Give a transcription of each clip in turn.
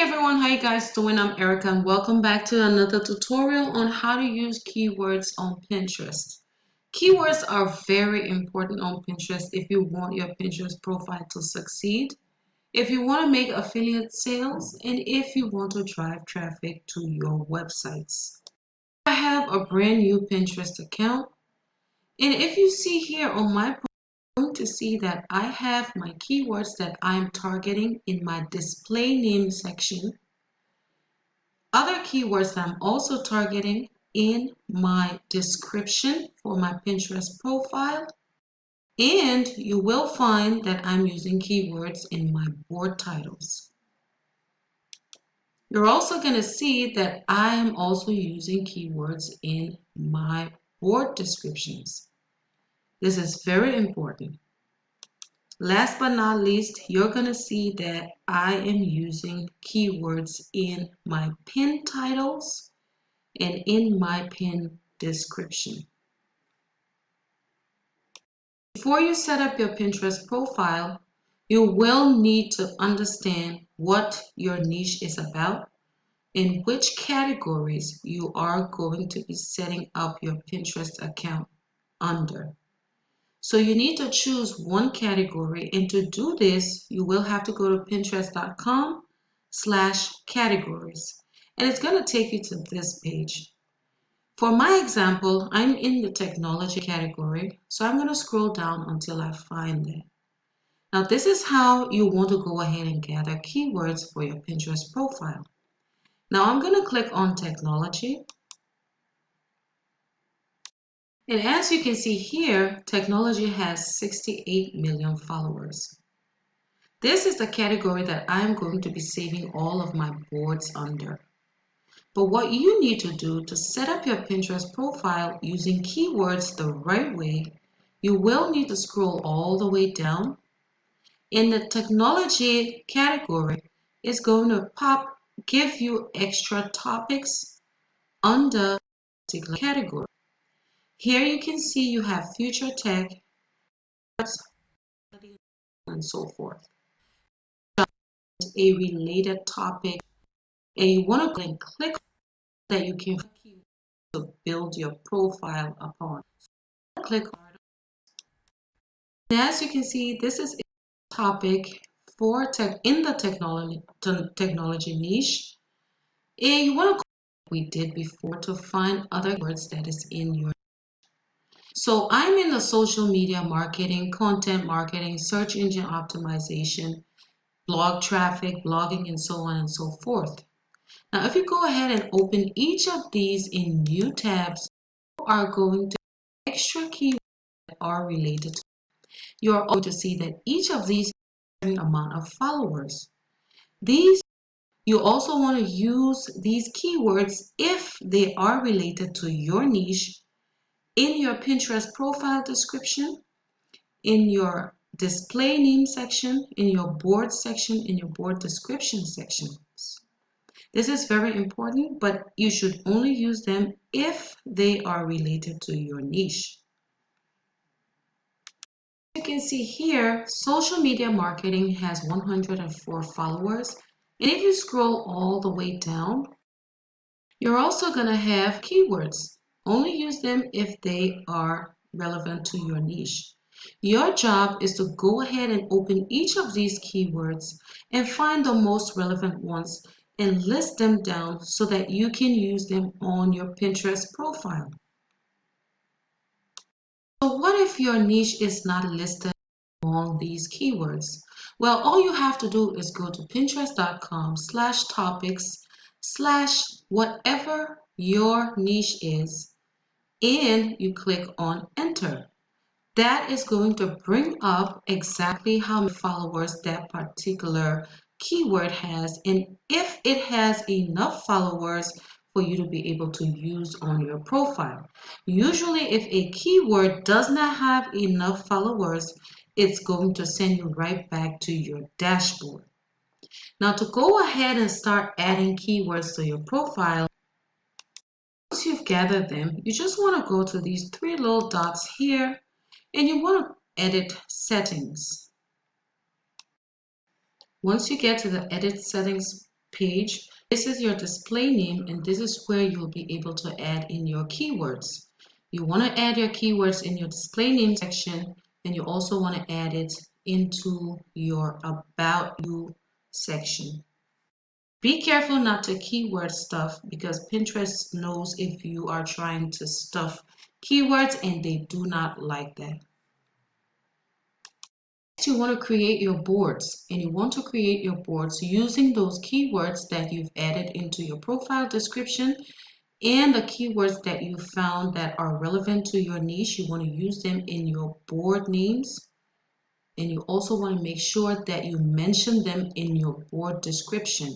Everyone, how you guys doing? I'm Erica and welcome back to another tutorial on how to use keywords on Pinterest. Keywords are very important on Pinterest if you want your Pinterest profile to succeed, if you want to make affiliate sales, and if you want to drive traffic to your websites. I have a brand new Pinterest account, and if you see here on my profile, you're going to see that I have my keywords that I'm targeting in my display name section. Other keywords that I'm also targeting in my description for my Pinterest profile, and you will find that I'm using keywords in my board titles. You're also going to see that I am also using keywords in my board descriptions. This is very important. Last but not least, you're going to see that I am using keywords in my pin titles and in my pin description. Before you set up your Pinterest profile, you will need to understand what your niche is about and which categories you are going to be setting up your Pinterest account under. So you need to choose one category, and to do this, you will have to go to pinterest.com/categories, and it's going to take you to this page. For my example, I'm in the technology category, so I'm going to scroll down until I find it. Now, this is how you want to go ahead and gather keywords for your Pinterest profile. Now, I'm going to click on technology. And as you can see here, technology has 68 million followers. This is the category that I'm going to be saving all of my boards under. But what you need to do to set up your Pinterest profile using keywords the right way, you will need to scroll all the way down. In the technology category, it's going to give you extra topics under a particular category. Here you can see you have future tech and so forth. A related topic, and you want to click that you can to build your profile upon. Click on it. As you can see, this is a topic for in the technology niche, and you want to like we did before to find other words that is in your. So I'm in the social media marketing, content marketing, search engine optimization, blog traffic, blogging, and so on and so forth. Now, if you go ahead and open each of these in new tabs, you are going to extra keywords that are related to. You are going to see that each of these has an amount of followers. You also want to use these keywords if they are related to your niche in your Pinterest profile description, in your display name section, in your board section, in your board description sections. This is very important, but you should only use them if they are related to your niche. You can see here, social media marketing has 104 followers. And if you scroll all the way down, you're also going to have keywords. Only use them if they are relevant to your niche. Your job is to go ahead and open each of these keywords and find the most relevant ones and list them down so that you can use them on your Pinterest profile. So what if your niche is not listed among these keywords? Well, all you have to do is go to pinterest.com/topics/whatever your niche is, and you click on enter. That is going to bring up exactly how many followers that particular keyword has, and if it has enough followers for you to be able to use on your profile. Usually if a keyword does not have enough followers, it's going to send you right back to your dashboard. Now, to go ahead and start adding keywords to your profile, once you've gathered them, you just want to go to these three little dots here and you want to edit settings. Once you get to the edit settings page. This is your display name, and this is where you'll be able to add in your keywords. You want to add your keywords in your display name section, and you also want to add it into your About You section. Be careful not to keyword stuff, because Pinterest knows if you are trying to stuff keywords, and they do not like that. You want to create your boards, and you want to create your boards using those keywords that you've added into your profile description and the keywords that you found that are relevant to your niche. You want to use them in your board names, and you also want to make sure that you mention them in your board description.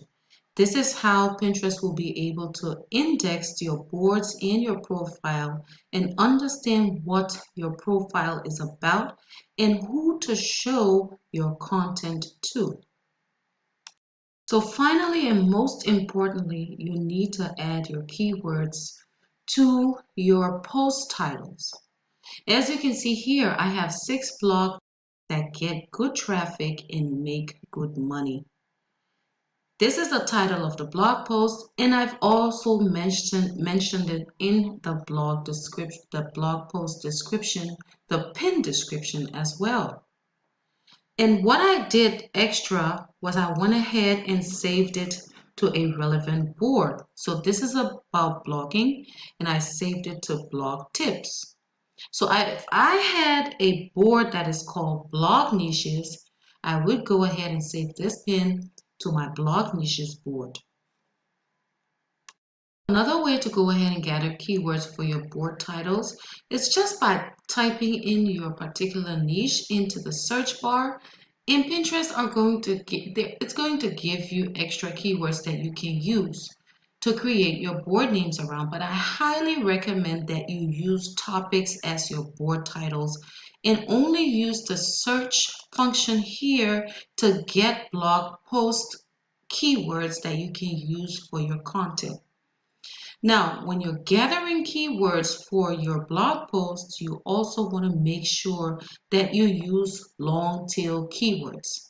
This is how Pinterest will be able to index your boards and your profile and understand what your profile is about and who to show your content to. So finally, and most importantly, you need to add your keywords to your post titles. As you can see here, I have 6 blogs that get good traffic and make good money. This is the title of the blog post, and I've also mentioned it in the blog description, the blog post description, the pin description as well. And what I did extra was I went ahead and saved it to a relevant board. So this is about blogging, and I saved it to blog tips. So if I had a board that is called blog niches, I would go ahead and save this pin to my blog niches board. Another way to go ahead and gather keywords for your board titles is just by typing in your particular niche into the search bar, and Pinterest it's going to give you extra keywords that you can use to create your board names around. But I highly recommend that you use topics as your board titles and only use the search function here to get blog post keywords that you can use for your content. Now, when you're gathering keywords for your blog posts, you also want to make sure that you use long tail keywords.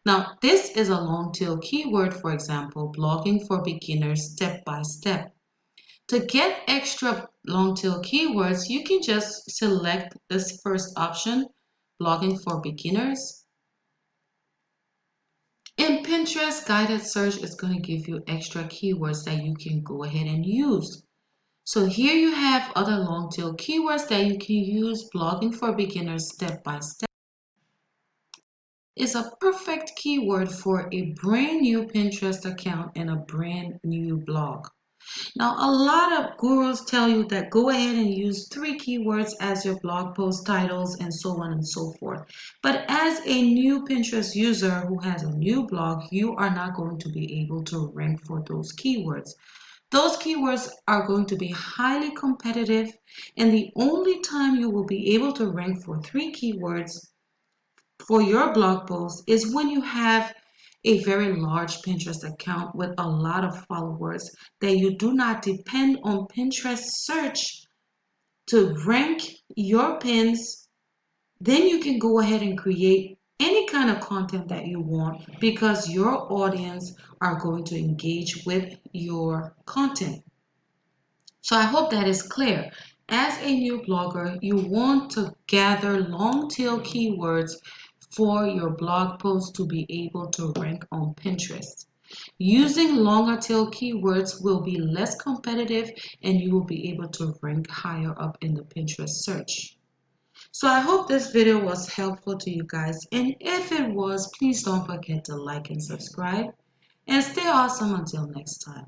Now, this is a long tail keyword, for example, blogging for beginners step by step. To get extra long tail keywords, you can just select this first option, blogging for beginners. And Pinterest guided search is going to give you extra keywords that you can go ahead and use. So here you have other long tail keywords that you can use. Blogging for beginners step by step is a perfect keyword for a brand new Pinterest account and a brand new blog. Now, a lot of gurus tell you that go ahead and use 3 keywords as your blog post titles and so on and so forth. But as a new Pinterest user who has a new blog, you are not going to be able to rank for those keywords. Those keywords are going to be highly competitive, and the only time you will be able to rank for 3 keywords for your blog post is when you have a very large Pinterest account with a lot of followers that you do not depend on Pinterest search to rank your pins. Then you can go ahead and create any kind of content that you want because your audience are going to engage with your content. So I hope that is clear. As a new blogger, you want to gather long tail keywords for your blog post to be able to rank on Pinterest. Using longer tail keywords will be less competitive and you will be able to rank higher up in the Pinterest search. So I hope this video was helpful to you guys, and if it was, please don't forget to like and subscribe, and stay awesome until next time.